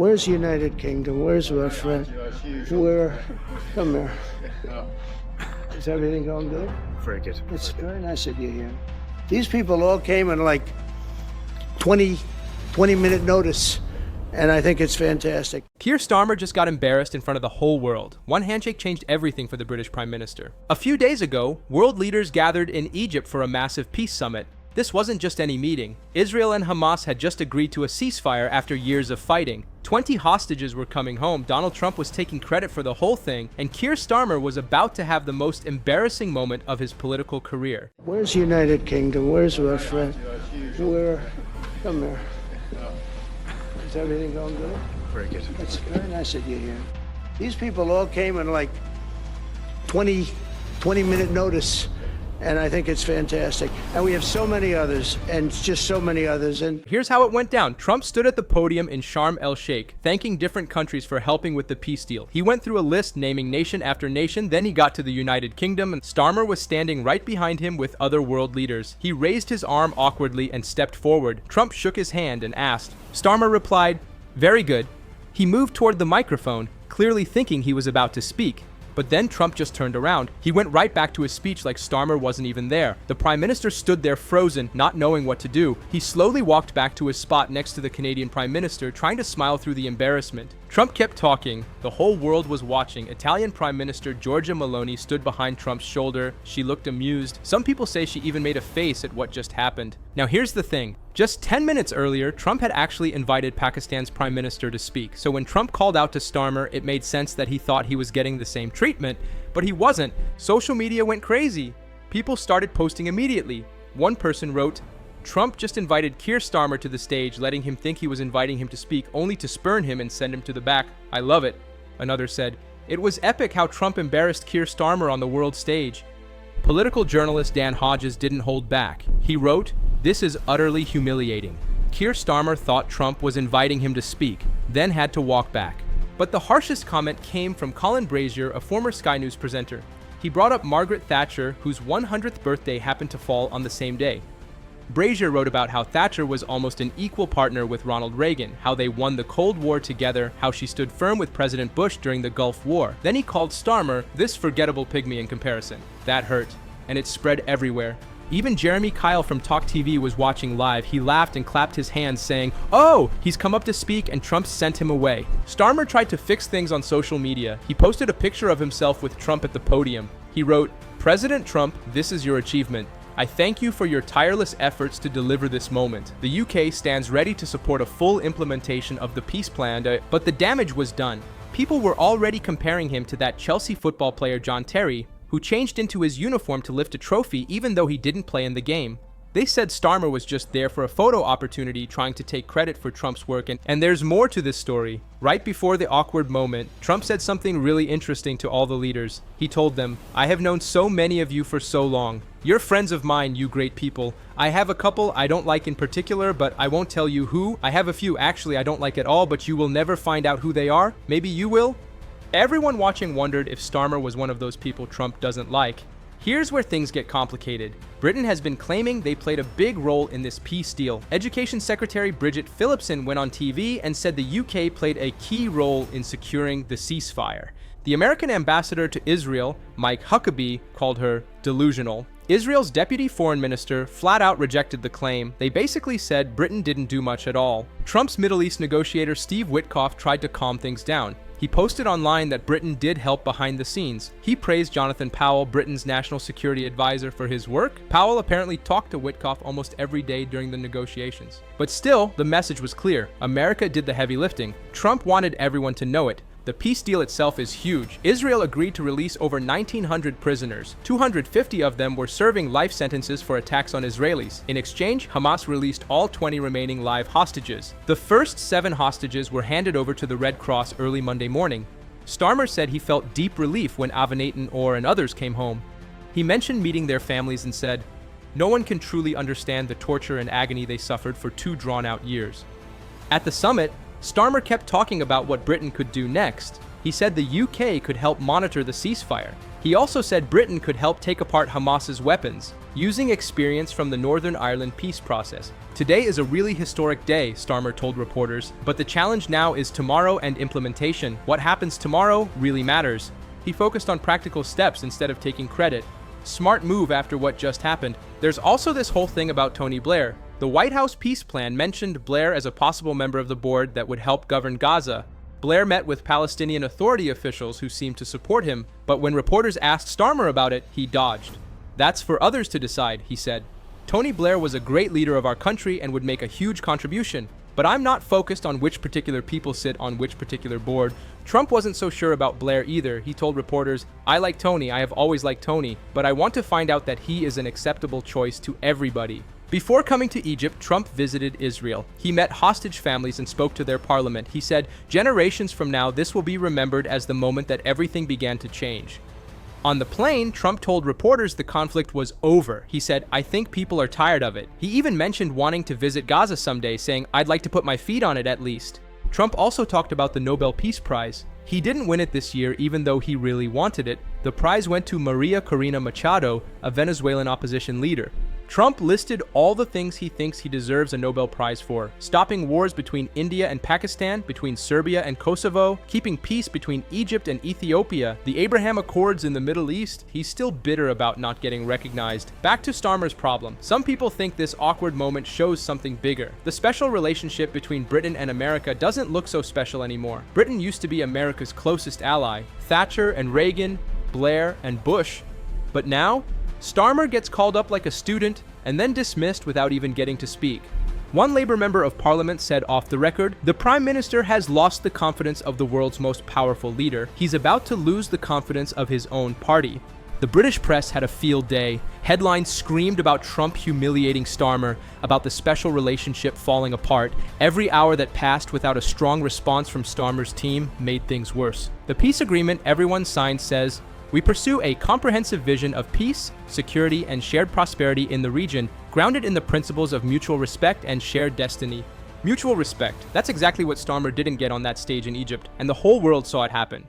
Where's the United Kingdom? Where's Russia? Come here. Is everything going good? Very good. It's very nice that you're here. These people all came in like 20-minute notice, and I think it's fantastic. Keir Starmer just got embarrassed in front of the whole world. One handshake changed everything for the British Prime Minister. A few days ago, world leaders gathered in Egypt for a massive peace summit. This wasn't just any meeting. Israel and Hamas had just agreed to a ceasefire after years of fighting. 20 hostages were coming home, Donald Trump was taking credit for the whole thing, and Keir Starmer was about to have the most embarrassing moment of his political career. Where's the United Kingdom? Where's Russia? Come here. Is everything going good? Very good. It's very nice that you're here. These people all came in like 20-minute notice, and I think it's fantastic. And we have so many others, and just so many others. And here's how it went down. Trump stood at the podium in Sharm el-Sheikh, thanking different countries for helping with the peace deal. He went through a list naming nation after nation, then he got to the United Kingdom, and Starmer was standing right behind him with other world leaders. He raised his arm awkwardly and stepped forward. Trump shook his hand and asked. Starmer replied, "Very good." He moved toward the microphone, clearly thinking he was about to speak. But then Trump just turned around. He went right back to his speech like Starmer wasn't even there. The Prime Minister stood there frozen, not knowing what to do. He slowly walked back to his spot next to the Canadian Prime Minister, trying to smile through the embarrassment. Trump kept talking. The whole world was watching. Italian Prime Minister Giorgia Meloni stood behind Trump's shoulder. She looked amused. Some people say she even made a face at what just happened. Now here's the thing. Just 10 minutes earlier, Trump had actually invited Pakistan's Prime Minister to speak. So when Trump called out to Starmer, it made sense that he thought he was getting the same treatment, but he wasn't. Social media went crazy. People started posting immediately. One person wrote, "Trump just invited Keir Starmer to the stage, letting him think he was inviting him to speak, only to spurn him and send him to the back. I love it." Another said, "It was epic how Trump embarrassed Keir Starmer on the world stage." Political journalist Dan Hodges didn't hold back. He wrote, "This is utterly humiliating. Keir Starmer thought Trump was inviting him to speak, then had to walk back." But the harshest comment came from Colin Brazier, a former Sky News presenter. He brought up Margaret Thatcher, whose 100th birthday happened to fall on the same day. Brazier wrote about how Thatcher was almost an equal partner with Ronald Reagan, how they won the Cold War together, how she stood firm with President Bush during the Gulf War. Then he called Starmer this forgettable pygmy in comparison. That hurt, and it spread everywhere. Even Jeremy Kyle from Talk TV was watching live. He laughed and clapped his hands saying, "Oh, he's come up to speak," and Trump sent him away. Starmer tried to fix things on social media. He posted a picture of himself with Trump at the podium. He wrote, "President Trump, this is your achievement. I thank you for your tireless efforts to deliver this moment. The UK stands ready to support a full implementation of the peace plan, but the damage was done." People were already comparing him to that Chelsea football player John Terry, who changed into his uniform to lift a trophy even though he didn't play in the game. They said Starmer was just there for a photo opportunity, trying to take credit for Trump's work, and there's more to this story. Right before the awkward moment, Trump said something really interesting to all the leaders. He told them, "I have known so many of you for so long. You're friends of mine, you great people. I have a couple I don't like in particular, but I won't tell you who. I have a few actually I don't like at all, but you will never find out who they are. Maybe you will?" Everyone watching wondered if Starmer was one of those people Trump doesn't like. Here's where things get complicated. Britain has been claiming they played a big role in this peace deal. Education Secretary Bridget Phillipson went on TV and said the UK played a key role in securing the ceasefire. The American ambassador to Israel, Mike Huckabee, called her delusional. Israel's deputy foreign minister flat out rejected the claim. They basically said Britain didn't do much at all. Trump's Middle East negotiator Steve Witkoff tried to calm things down. He posted online that Britain did help behind the scenes. He praised Jonathan Powell, Britain's national security advisor, for his work. Powell apparently talked to Witkoff almost every day during the negotiations. But still, the message was clear. America did the heavy lifting. Trump wanted everyone to know it. The peace deal itself is huge. Israel agreed to release over 1,900 prisoners. 250 of them were serving life sentences for attacks on Israelis. In exchange, Hamas released all 20 remaining live hostages. The first 7 hostages were handed over to the Red Cross early Monday morning. Starmer said he felt deep relief when Avinatin Orr and others came home. He mentioned meeting their families and said, "No one can truly understand the torture and agony they suffered for 2 drawn-out years." At the summit, Starmer kept talking about what Britain could do next. He said the UK could help monitor the ceasefire. He also said Britain could help take apart Hamas's weapons, using experience from the Northern Ireland peace process. Today is a really historic day, Starmer told reporters, but the challenge now is tomorrow and implementation. What happens tomorrow really matters. He focused on practical steps instead of taking credit. Smart move after what just happened. There's also this whole thing about Tony Blair. The White House peace plan mentioned Blair as a possible member of the board that would help govern Gaza. Blair met with Palestinian Authority officials who seemed to support him, but when reporters asked Starmer about it, he dodged. "That's for others to decide," he said. "Tony Blair was a great leader of our country and would make a huge contribution, but I'm not focused on which particular people sit on which particular board." Trump wasn't so sure about Blair either. He told reporters, "I like Tony, I have always liked Tony, but I want to find out that he is an acceptable choice to everybody." Before coming to Egypt, Trump visited Israel. He met hostage families and spoke to their parliament. He said, "Generations from now, this will be remembered as the moment that everything began to change." On the plane, Trump told reporters the conflict was over. He said, "I think people are tired of it." He even mentioned wanting to visit Gaza someday, saying, "I'd like to put my feet on it at least." Trump also talked about the Nobel Peace Prize. He didn't win it this year, even though he really wanted it. The prize went to Maria Corina Machado, a Venezuelan opposition leader. Trump listed all the things he thinks he deserves a Nobel Prize for: stopping wars between India and Pakistan, between Serbia and Kosovo, keeping peace between Egypt and Ethiopia, the Abraham Accords in the Middle East. He's still bitter about not getting recognized. Back to Starmer's problem. Some people think this awkward moment shows something bigger. The special relationship between Britain and America doesn't look so special anymore. Britain used to be America's closest ally. Thatcher and Reagan, Blair and Bush. But now, Starmer gets called up like a student and then dismissed without even getting to speak. One Labour member of Parliament said off the record, "The Prime Minister has lost the confidence of the world's most powerful leader. He's about to lose the confidence of his own party." The British press had a field day. Headlines screamed about Trump humiliating Starmer, about the special relationship falling apart. Every hour that passed without a strong response from Starmer's team made things worse. The peace agreement everyone signed says, "We pursue a comprehensive vision of peace, security, and shared prosperity in the region, grounded in the principles of mutual respect and shared destiny." Mutual respect. That's exactly what Starmer didn't get on that stage in Egypt, and the whole world saw it happen.